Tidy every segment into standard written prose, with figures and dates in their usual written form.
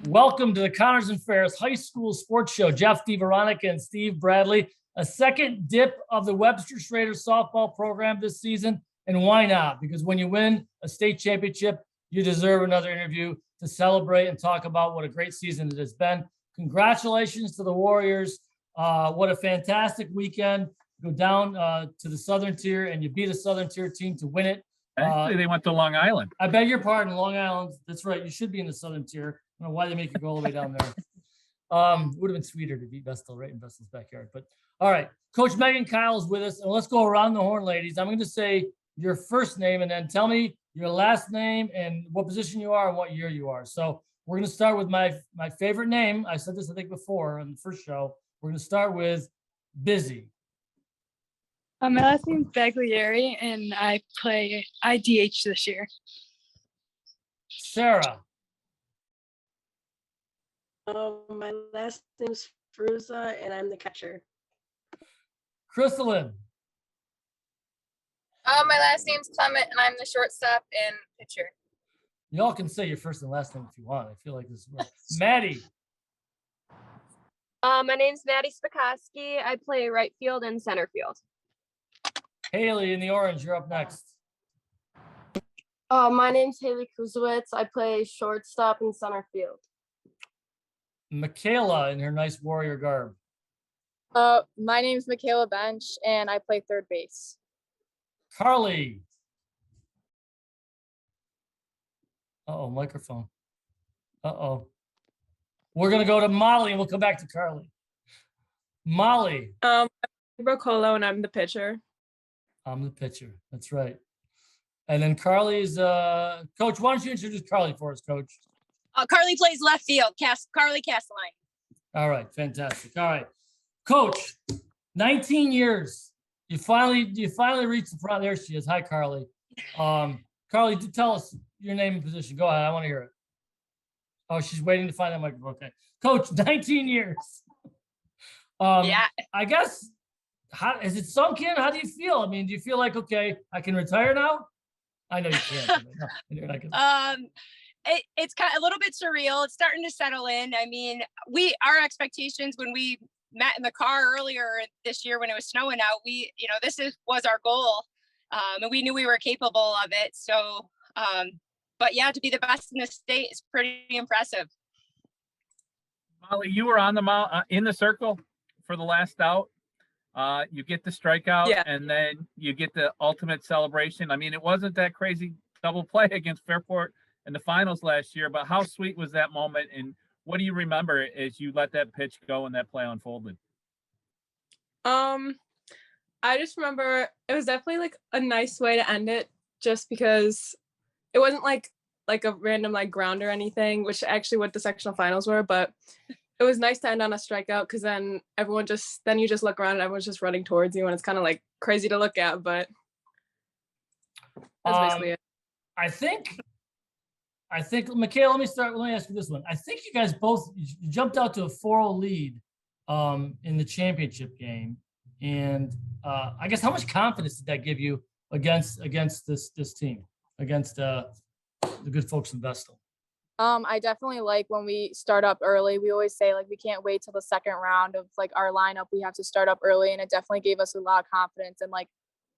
Welcome to the Connors and Ferris High School Sports Show. Jeff, DiVeronica, and Steve Bradley. A second dip of the Webster Schroeder softball program this season. And why not? Because when you win a state championship, you deserve another interview to celebrate and talk about what a great season it has been. Congratulations to the Warriors. What a fantastic weekend. Go down to the Southern Tier and you beat a Southern Tier team to win it. Actually, they went to Long Island. I beg your pardon, Long Island. That's right. You should be in the Southern Tier. I don't know why they make you go all the way down there. Would have been sweeter to beat Vestal right in Vestal's backyard. But all right, Coach Meaghan Keil is with us, and let's go around the horn, ladies. I'm going to say your first name, and then tell me your last name and what position you are and what year you are. So we're going to start with my favorite name. I said this, I think, before on the first show. We're going to start with Busy. My last name's Baglieri, and I DH this year. Sarah. My last name's Fruza, and I'm the catcher. Crystalline. My last name's Clement, and I'm the shortstop and pitcher. Y'all can say your first and last name if you want. I feel like this is Maddie. My name's Maddie Spikoski. I play right field and center field. Haley in the orange, you're up next. My name's Haley Kuzowitz. I play shortstop and center field. Michaela in her nice warrior garb. My name's Michaela Bench, and I play third base. Carly. Uh-oh, microphone. Uh-oh. We're going to go to Molly, and we'll come back to Carly. Molly. Brocolo, and I'm the pitcher. I'm the pitcher. That's right. And then Carly's Coach, why don't you introduce Carly for us, Coach? Carly plays left field. Carly Castelline. All right, fantastic. All right, Coach. 19 years. You finally reached the front. There she is. Hi, Carly. Carly, tell us your name and position. Go ahead. I want to hear it. Oh, she's waiting to find that microphone. Okay, Coach. 19 years. Yeah. I guess. How has it sunk in? How do you feel? I mean, do you feel like, okay, I can retire now? I know you can't. No, you're not gonna. It's kind of a little bit surreal. It's starting to settle in. I mean, our expectations when we met in the car earlier this year when it was snowing out, this was our goal. And we knew we were capable of it. So, but yeah, to be the best in the state is pretty impressive. Molly, you were on the mound in the circle for the last out. You get the strikeout, Yeah. And then you get the ultimate celebration. I mean, it wasn't that crazy double play against Fairport in the finals last year, but how sweet was that moment? And what do you remember as you let that pitch go and that play unfolded? I just remember it was definitely like a nice way to end it, just because it wasn't like a random like ground or anything, which actually what the sectional finals were, but it was nice to end on a strikeout because then you just look around and everyone's just running towards you and it's kind of like crazy to look at, but that's basically it. I think, Michaela, let me ask you this one. I think you guys both you jumped out to a 4-0 lead in the championship game. And I guess how much confidence did that give you against this team, against the good folks in Vestal? I definitely like when we start up early. We always say like we can't wait till the second round of like our lineup. We have to start up early, and it definitely gave us a lot of confidence and like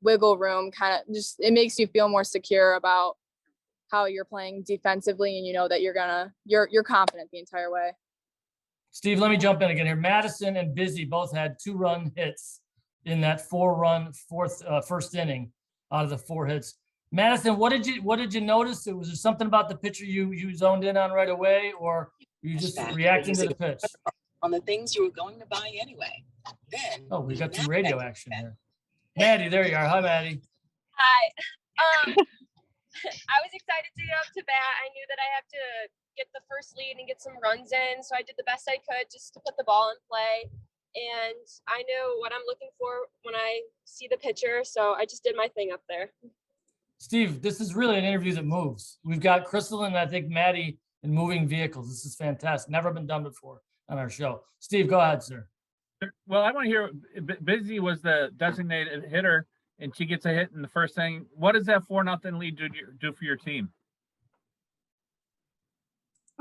wiggle room. Kind of just it makes you feel more secure about how you're playing defensively, and you know that you're confident the entire way. Steve, let me jump in again here. Madison and Busy both had 2-run hits in that 4-run first inning out of the 4 hits. Madison, what did you notice? Was there something about the pitcher you zoned in on right away, or were you just reacting to the pitch? On the things you were going to buy anyway. Then we got some radio action here. Maddie, there you are. Hi, Maddie. Hi. I was excited to get up to bat. I knew that I have to get the first lead and get some runs in, so I did the best I could just to put the ball in play. And I know what I'm looking for when I see the pitcher, so I just did my thing up there. Steve, this is really an interview that moves. We've got Crystal and I think Maddie in moving vehicles. This is fantastic. Never been done before on our show. Steve, go ahead, sir. Well, I want to hear, Busy was the designated hitter and she gets a hit in the first inning. What does that 4-0 lead do for your team?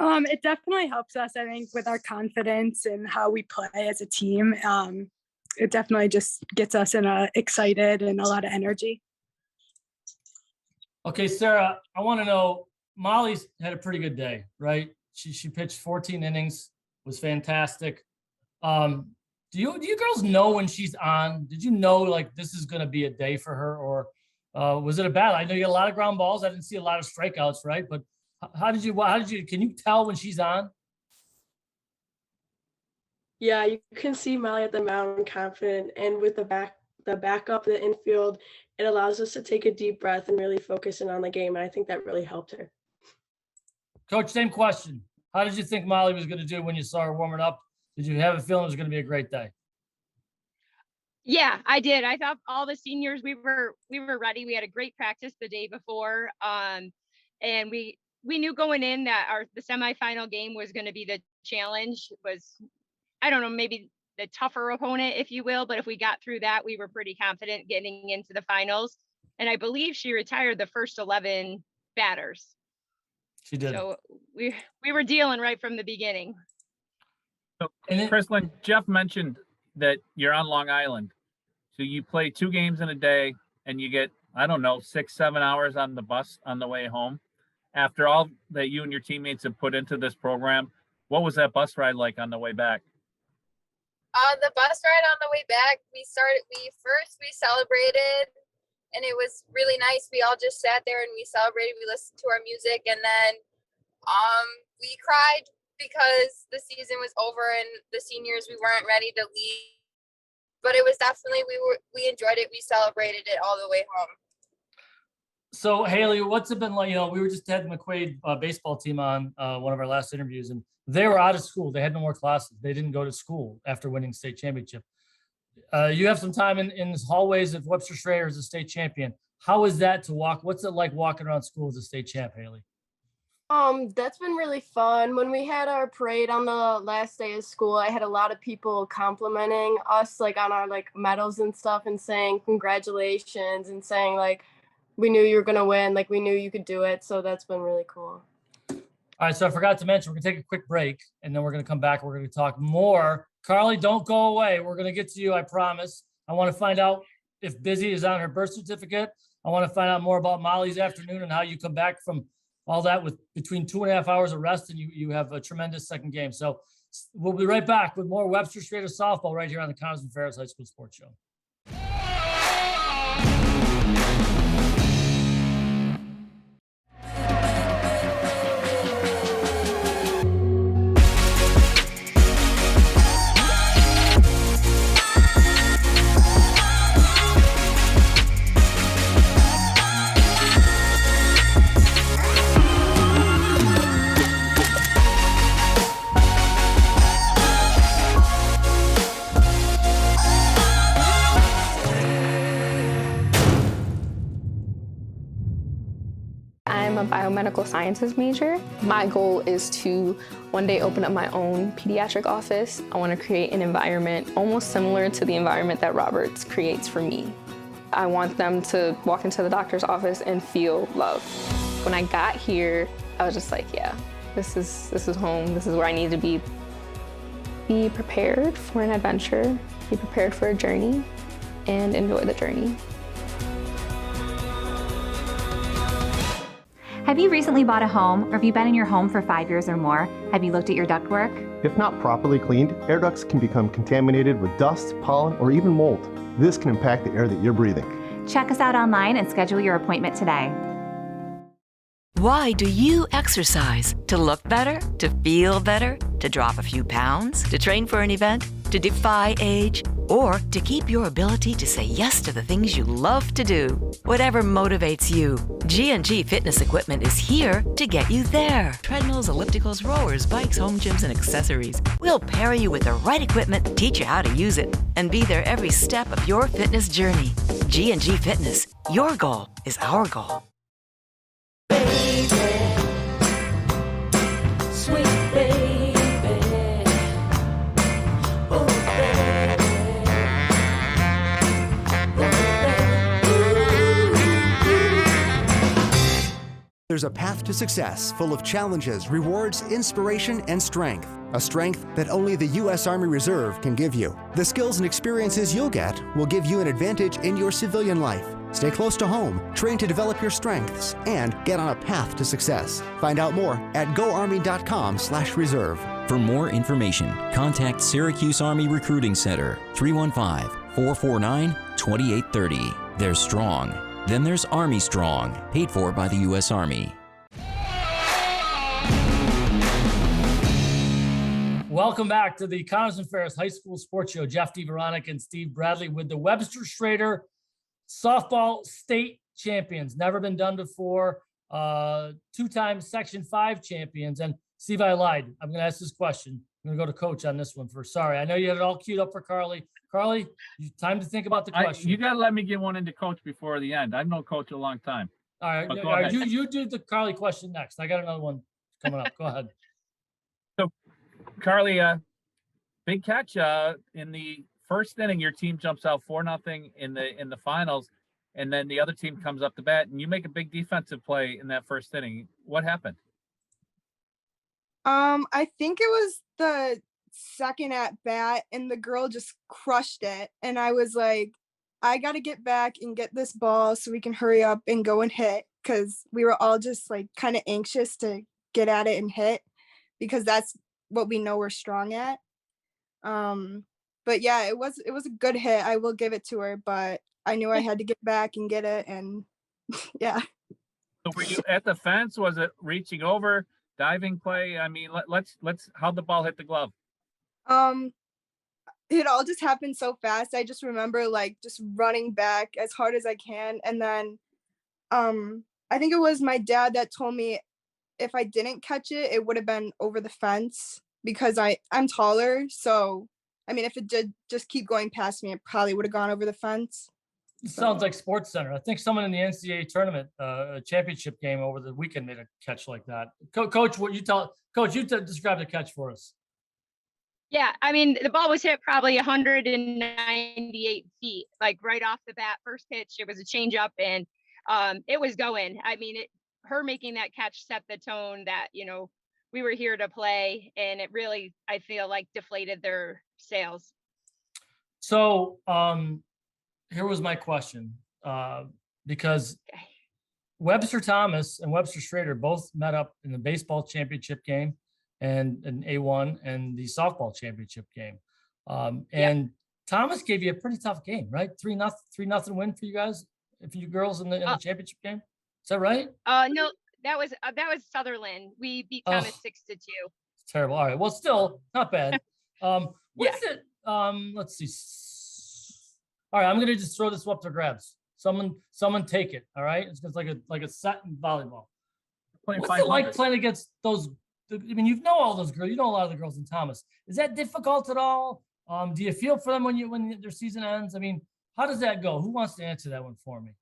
It definitely helps us, I think, with our confidence and how we play as a team. It definitely just gets us excited and a lot of energy. Okay, Sarah, I want to know, Molly's had a pretty good day, right? She pitched 14 innings, was fantastic. Do you girls know when she's on? Did you know like this is going to be a day for her, or was it a battle? I know you got a lot of ground balls. I didn't see a lot of strikeouts, right? But how did you? Can you tell when she's on? Yeah, you can see Molly at the mound confident, and with the backup, the infield, it allows us to take a deep breath and really focus in on the game. And I think that really helped her. Coach, same question. How did you think Molly was going to do when you saw her warming up? Did you have a feeling it was going to be a great day? Yeah, I did. I thought all the seniors, we were ready. We had a great practice the day before. And we knew going in that the semifinal game was going to be the challenge. I don't know, maybe the tougher opponent, if you will, but if we got through that, we were pretty confident getting into the finals. And I believe she retired the first 11 batters. She did. So we were dealing right from the beginning. So, Chrislyn, Jeff mentioned that you're on Long Island. So you play 2 games in a day and you get, I don't know, 6-7 hours on the bus on the way home. After all that you and your teammates have put into this program, what was that bus ride like on the way back? The bus ride on the way back, we celebrated and it was really nice. We all just sat there and we celebrated. We listened to our music, and then we cried because the season was over and the seniors, we weren't ready to leave. But it was definitely, we enjoyed it. We celebrated it all the way home. So Haley, what's it been like? You know, we were just had the McQuaid baseball team on one of our last interviews, and they were out of school. They had no more classes. They didn't go to school after winning state championship. You have some time in the hallways of Webster Schroeder as a state champion. How is that to walk? What's it like walking around school as a state champ, Haley? That's been really fun. When we had our parade on the last day of school, I had a lot of people complimenting us like on our like medals and stuff and saying congratulations and saying like we knew you were gonna win, like we knew you could do it. So that's been really cool. All right, so I forgot to mention, we're gonna take a quick break and then we're gonna come back. We're gonna talk more. Carly, don't go away. We're gonna get to you, I promise. I want to find out if Busy is on her birth certificate. I want to find out more about Molly's afternoon and how you come back from all that with between 2.5 hours of rest and you have a tremendous second game. So we'll be right back with more Webster Schroeder softball right here on the Connors and Ferris High School Sports Show. I'm a biomedical sciences major. My goal is to one day open up my own pediatric office. I want to create an environment almost similar to the environment that Roberts creates for me. I want them to walk into the doctor's office and feel love. When I got here, I was just like, yeah, this is home. This is where I need to be. Be prepared for an adventure, be prepared for a journey, and enjoy the journey. Have you recently bought a home, or have you been in your home for 5 years or more? Have you looked at your ductwork? If not properly cleaned, air ducts can become contaminated with dust, pollen, or even mold. This can impact the air that you're breathing. Check us out online and schedule your appointment today. Why do you exercise? To look better? To feel better? To drop a few pounds? To train for an event? To defy age? Or to keep your ability to say yes to the things you love to do? Whatever motivates you, G&G Fitness Equipment is here to get you there. Treadmills, ellipticals, rowers, bikes, home gyms, and accessories. We'll pair you with the right equipment, teach you how to use it, and be there every step of your fitness journey. G&G Fitness. Your goal is our goal. Sweet baby. There's a path to success full of challenges, rewards, inspiration, and strength. A strength that only the U.S. Army Reserve can give you. The skills and experiences you'll get will give you an advantage in your civilian life. Stay close to home, train to develop your strengths, and get on a path to success. Find out more at goarmy.com/reserve. For more information, contact Syracuse Army Recruiting Center, 315-449-2830. There's strong. Then there's Army Strong, paid for by the U.S. Army. Welcome back to the Connors and Ferris High School Sports Show. Jeff DiVeronica and Steve Bradley with the Webster Schroeder softball state champions. Never been done before. Two-time Section 5 champions. And Steve, I lied. I'm going to ask this question. I'm going to go to Coach on this one first. Sorry, I know you had it all queued up for Carly. Carly, time to think about the question. You got to let me get one into Coach before the end. I've known Coach a long time. All right, you do the Carly question next. I got another one coming up. Go ahead. So, Carly, big catch in the first inning. Your team jumps out 4-0 in the finals, and then the other team comes up to bat, and you make a big defensive play in that first inning. What happened? I think it was the second at bat, and the girl just crushed it, and I was like, I got to get back and get this ball so we can hurry up and go and hit, because we were all just like kind of anxious to get at it and hit, because that's what we know we're strong at. But yeah, it was a good hit. I will give it to her, but I knew I had to get back and get it, and yeah. So were you at the fence? Was it reaching over, diving play? I mean, let's how'd the ball hit the glove? It all just happened so fast. I just remember like just running back as hard as I can, and then I think it was my dad that told me if I didn't catch it, it would have been over the fence, because I'm taller. So, I mean, if it did just keep going past me, it probably would have gone over the fence. It sounds like Sports Center. I think someone in the NCAA tournament, championship game over the weekend made a catch like that. Coach, describe the catch for us. Yeah, I mean, the ball was hit probably 198 feet, like right off the bat, first pitch. It was a changeup, and it was going. I mean, her making that catch set the tone that, we were here to play, and it really, I feel like, deflated their sails. So here was my question, because Webster Thomas and Webster Schroeder both met up in the baseball championship game and an A1 and the softball championship game. And Thomas gave you a pretty tough game, right? 3-0 win for you guys, for you girls in the championship game. Is that right? No, that was Sutherland. We beat Thomas 6-2. It's terrible. All right. Well, still not bad. Let's see. All right. I'm going to just throw this up to grabs. Someone take it. All right. It's just like a set in volleyball. What's it like playing against those? I mean, you know all those girls. You know a lot of the girls in Thomas. Is that difficult at all? Do you feel for them when their season ends? I mean, how does that go? Who wants to answer that one for me?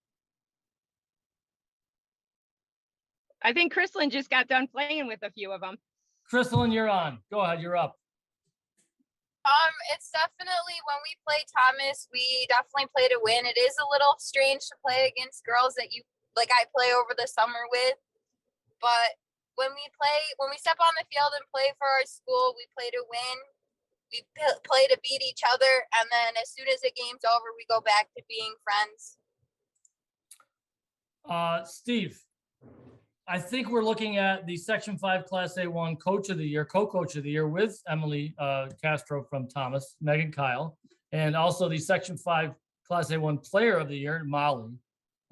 I think Chrislyn just got done playing with a few of them. Chrislyn, you're on. Go ahead. You're up. It's definitely, when we play Thomas, we definitely play to win. It is a little strange to play against girls that I play over the summer with, but when we step on the field and play for our school, we play to win. We play to beat each other, and then as soon as the game's over, we go back to being friends. Steve, I think we're looking at the Section 5 Class A1 Coach of the Year, Co-Coach of the Year with Emily Castro from Thomas, Meaghan Keil, and also the Section 5 Class A1 Player of the Year, Molly.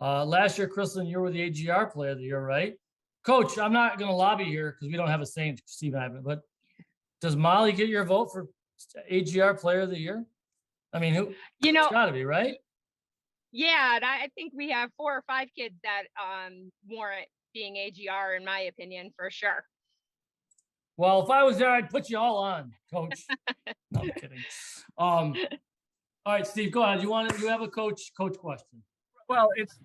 Last year, Chrislyn, you were the AGR Player of the Year, right? Coach, I'm not going to lobby here because we don't have a saying, Steve and I, but does Molly get your vote for AGR Player of the Year? I mean, it's got to be, right? Yeah, and I think we have 4 or 5 kids that warrant being AGR, in my opinion, for sure. Well, if I was there, I'd put you all on, Coach. No, I'm kidding. All right, Steve, go ahead. You have a coach question? Well, it's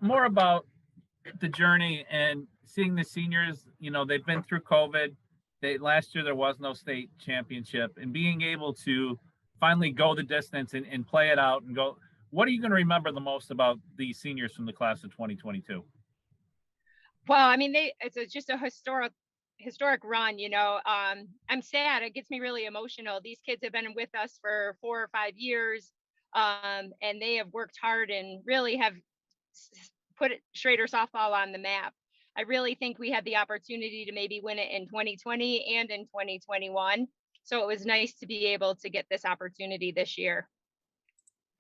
more about the journey and seeing the seniors. They've been through COVID. Last year there was no state championship, and being able to finally go the distance and play it out and go. What are you going to remember the most about these seniors from the class of 2022? Well, I mean, it's just a historic run, you know. I'm sad. It gets me really emotional. These kids have been with us for 4 or 5 years, and they have worked hard and really have put Schrader softball on the map. I really think we had the opportunity to maybe win it in 2020 and in 2021. So it was nice to be able to get this opportunity this year.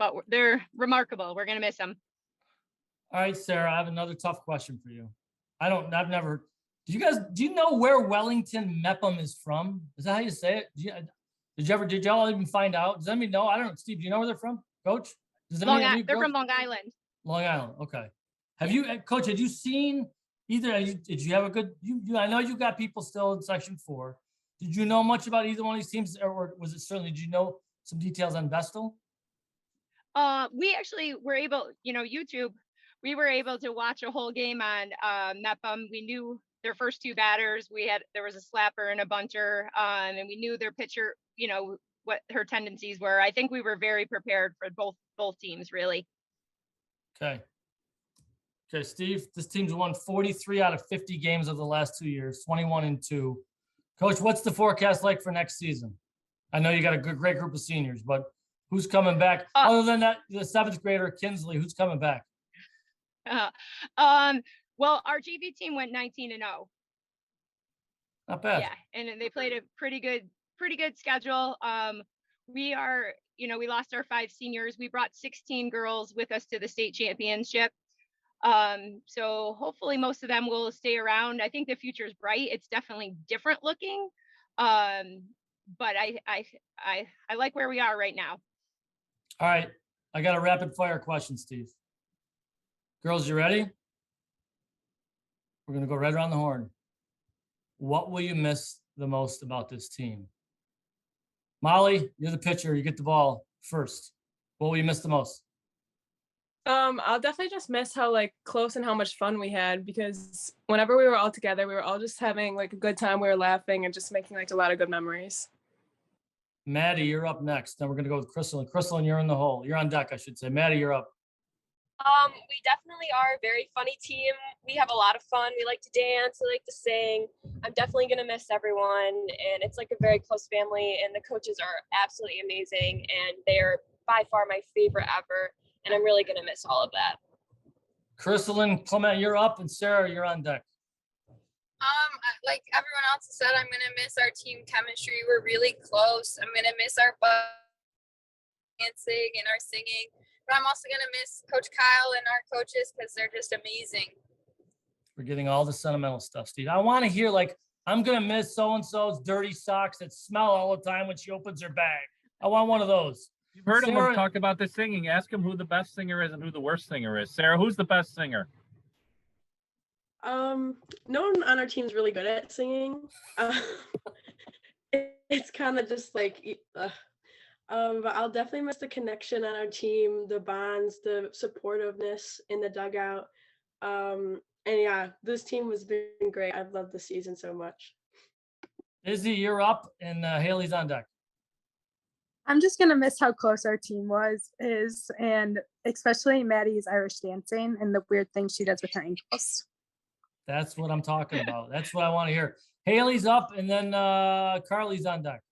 But they're remarkable. We're going to miss them. All right, Sarah, I have another tough question for you. I've never, do you know where Wellington Mepham is from? Is that how you say it? Did y'all even find out? Does anybody know? I don't know. Steve, do you know where they're from? Coach? They're from Long Island. Long Island. Okay. Have you, Coach, had you seen either, did you have a good, I know you got people still in section 4. Did you know much about either one of these teams, or was it certainly, did you know some details on Vestal? We actually were able, you know, YouTube, we were able to watch a whole game on Mepham. We knew their first 2 batters. There was a slapper and a bunter, and we knew their pitcher, you know, what her tendencies were. I think we were very prepared for both teams, really. Okay, Steve, this team's won 43 out of 50 games of the last 2 years, 21-2. Coach, what's the forecast like for next season? I know you got a great group of seniors, but who's coming back? Other than that, the 7th grader, Kinsley, who's coming back? Well, our JV team went 19-0. Not bad. Yeah, and they played a pretty good schedule. We are, you know, we lost our 5 seniors. We brought 16 girls with us to the state championship. So hopefully most of them will stay around. I think the future is bright. It's definitely different looking. But I like where we are right now. All right. I got a rapid fire question, Steve. Girls, you ready? We're going to go right around the horn. What will you miss the most about this team? Molly, you're the pitcher. You get the ball first. What will you miss the most? I'll definitely just miss how like close and how much fun we had, because whenever we were all together, we were all just having like a good time. We were laughing and just making like a lot of good memories. Maddie, you're up next. Then we're going to go with Crystal. And Crystal, you're in the hole. You're on deck, I should say. Maddie, you're up. We definitely are a very funny team. We have a lot of fun. We like to dance. We like to sing. I'm definitely going to miss everyone. And it's like a very close family. And the coaches are absolutely amazing. And they're by far my favorite ever. And I'm really going to miss all of that. Crystal and Clement, you're up. And Sarah, you're on deck. Like everyone else has said, I'm going to miss our team chemistry. We're really close. I'm going to miss our dancing and our singing. But I'm also going to miss Coach Keil and our coaches because they're just amazing. We're getting all the sentimental stuff, Steve. I want to hear, like, I'm going to miss so-and-so's dirty socks that smell all the time when she opens her bag. I want one of those. You've heard him talk about the singing. Ask him who the best singer is and who the worst singer is. Sarah, who's the best singer? No one on our team's really good at singing. It's kind of just like, but I'll definitely miss the connection on our team, the bonds, the supportiveness in the dugout. And yeah, this team has been great. I've loved the season so much. Izzy, you're up, and Haley's on deck. I'm just gonna miss how close our team is, and especially Maddie's Irish dancing and the weird things she does with her ankles. That's what I'm talking about. That's what I want to hear. Haley's up, and then Carly's on deck.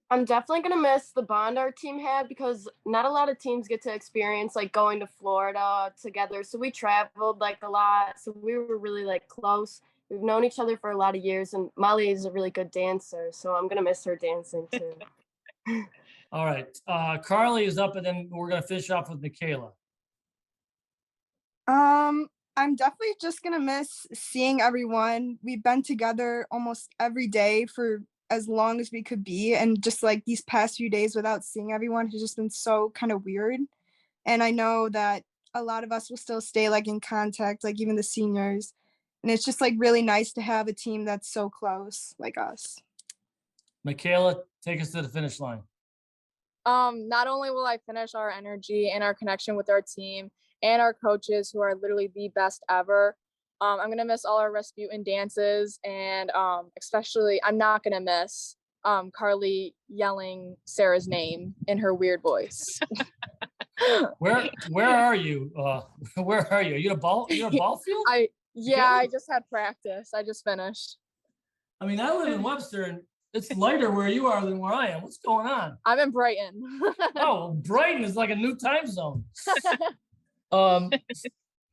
I'm definitely going to miss the bond our team had, because not a lot of teams get to experience like going to Florida together. So we traveled like a lot. So we were really like close. We've known each other for a lot of years, and Molly is a really good dancer. So I'm going to miss her dancing too. All right. Carly is up, and then we're going to finish off with Michaela. I'm definitely just going to miss seeing everyone. We've been together almost every day for as long as we could be, and just like these past few days without seeing everyone has just been so kind of weird. And I know that a lot of us will still stay like in contact, like even the seniors, and it's just like really nice to have a team that's so close like us. Michaela, take us to the finish line. Not only will I finish our energy and our connection with our team and our coaches, who are literally the best ever, I'm going to miss all our Rasputin dances, and especially I'm not going to miss Carly yelling Sarah's name in her weird voice. Where are you? Where are you? Are you in a ball field? Yeah, I just had practice. I just finished. I mean, I live in Webster and it's lighter where you are than where I am. What's going on? I'm in Brighton. Oh, Brighton is like a new time zone.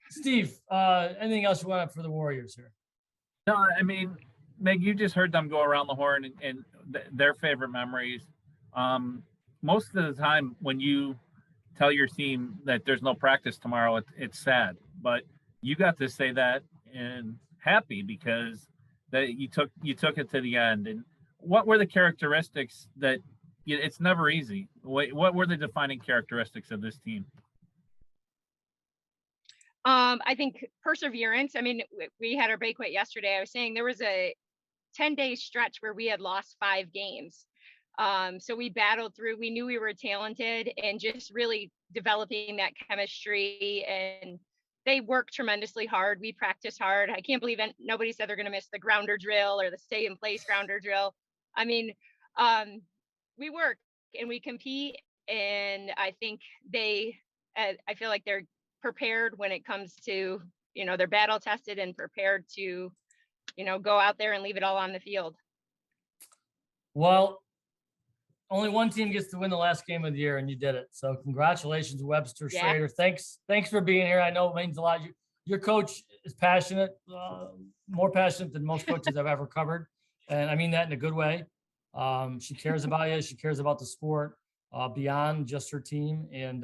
Steve, anything else you want for the Warriors here? No, I mean, Meg, you just heard them go around the horn and their favorite memories. Most of the time when you tell your team that there's no practice tomorrow, it's sad, but you got to say that and happy because that you took it to the end. And what were the characteristics that it's never easy? What were the defining characteristics of this team? I think perseverance. I mean, we had our banquet yesterday. I was saying there was a 10-day stretch where we had lost 5 games. So we battled through. We knew we were talented and just really developing that chemistry. And they worked tremendously hard. We practiced hard. I can't believe nobody said they're going to miss the grounder drill or the stay in place grounder drill. I mean, we work and we compete. And I think I feel like they're prepared when it comes to, they're battle tested and prepared to, go out there and leave it all on the field. Well, only one team gets to win the last game of the year, and you did it. So congratulations, Webster Schroeder. Thanks for being here. I know it means a lot. Your coach is passionate, more passionate than most coaches I've ever covered, and I mean that in a good way. She cares about you. She cares about the sport beyond just her team, and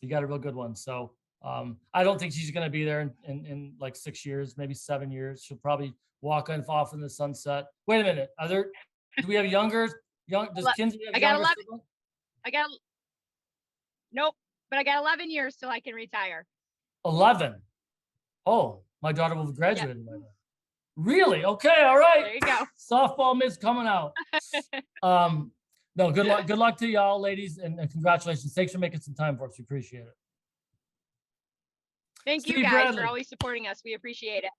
you got a real good one. So I don't think she's going to be there in like 6 years, maybe 7 years. She'll probably walk off in the sunset. Wait a minute. Do we have younger? Does Kinsey have I got younger 11. Nope. But I got 11 years till I can retire. 11. Oh, my daughter will have graduated by then. Really? Okay. All right. There you go. Softball miss coming out. No, good luck. Good luck to y'all, ladies, and congratulations. Thanks for making some time for us. We appreciate it. Thank you Steve guys Bradley. for always supporting us. We appreciate it.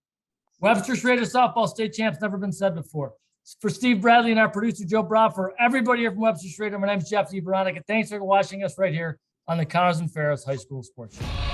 Webster Schroeder softball state champs, never been said before. For Steve Bradley and our producer, Joe Brown, for everybody here from Webster Schroeder, my name is Jeff DiVeronica. Thanks for watching us right here on the Connors and Ferris High School Sports Show.